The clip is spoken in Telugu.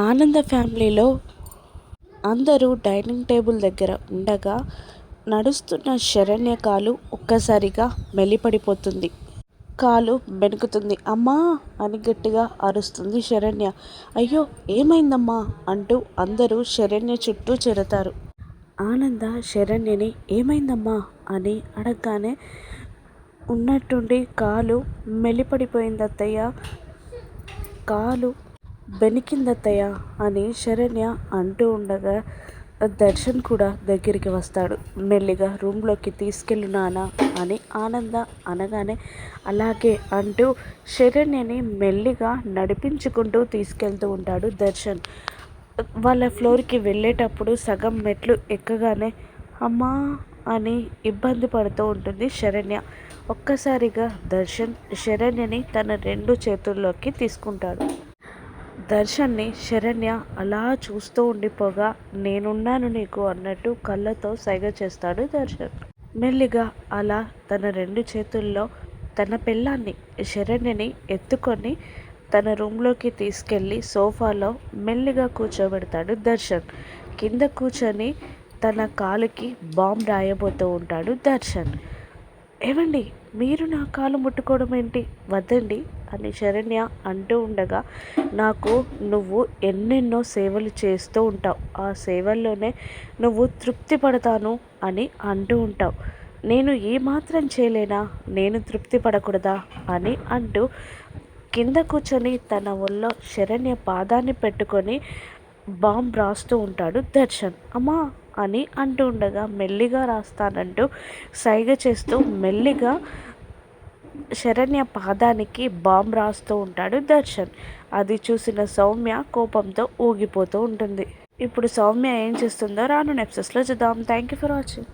ఆనంద ఫ్యామిలీలో అందరూ డైనింగ్ టేబుల్ దగ్గర ఉండగా నడుస్తున్న శరణ్య కాలు ఒక్కసారిగా మెలిపడిపోతుంది. కాలు బెణుకుతుంది. అమ్మా అని గట్టిగా అరుస్తుంది శరణ్య. అయ్యో ఏమైందమ్మా అంటూ అందరూ శరణ్య చుట్టూ చేరతారు. ఆనంద శరణ్యని ఏమైందమ్మా అని అడగగానే ఉన్నట్టుండి కాలు మెలిపడిపోయింది అత్తయ్య, కాలు బెనికిందత్తయ్య అని శరణ్య అంటూ ఉండగా దర్శన్ కూడా దగ్గరికి వస్తాడు. మెల్లిగా రూమ్లోకి తీసుకెళ్ళు నాన్న అని ఆనంద అనగానే అలాగే అంటూ శరణ్యని మెల్లిగా నడిపించుకుంటూ తీసుకెళ్తూ ఉంటాడు దర్శన్. వాళ్ళ ఫ్లోర్కి వెళ్ళేటప్పుడు సగం మెట్లు ఎక్కగానే అమ్మా అని ఇబ్బంది పడుతూ ఉంటుంది శరణ్య. ఒక్కసారిగా దర్శన్ శరణ్యని తన 2 చేతుల్లోకి తీసుకుంటాడు. దర్శన్ని శరణ్య అలా చూస్తూ ఉండిపోగా నేనున్నాను నీకు అన్నట్టు కళ్ళతో సైగ చేస్తాడు దర్శన్. మెల్లిగా అలా తన 2 చేతుల్లో తన పెళ్ళాన్ని శరణ్యని ఎత్తుకొని తన రూమ్లోకి తీసుకెళ్ళి సోఫాలో మెల్లిగా కూర్చోబెడతాడు దర్శన్. కింద కూర్చొని తన కాలుకి బాంబ్ రాయబోతూ ఉంటాడు దర్శన్. ఏవండి మీరు నా కాలు ముట్టుకోవడం ఏంటి, వద్దండి అని శరణ్య అంటూ ఉండగా నాకు నువ్వు ఎన్నెన్నో సేవలు చేస్తూ ఉంటావు, ఆ సేవల్లోనే నువ్వు తృప్తి పడతాను అని అంటూ ఉంటావు. నేను ఏమాత్రం చేయలేనా, నేను తృప్తి పడకూడదా అని అంటూ కింద కూర్చొని తన ఒళ్ళో శరణ్య పాదాన్ని పెట్టుకొని బాంబ్ రాస్తూ ఉంటాడు దర్శన్. అమ్మా అని అంటూ ఉండగా మెల్లిగా రాస్తానంటూ సైగ చేస్తూ మెల్లిగా శరణ్య పాదానికి బాంబ్ రాస్తూ ఉంటాడు దర్శన్. అది చూసిన సౌమ్య కోపంతో ఊగిపోతూ ఉంటుంది. ఇప్పుడు సౌమ్య ఏం చేస్తుందో రాను ఎపిసోడ్స్లో చూద్దాం. Thank you for watching.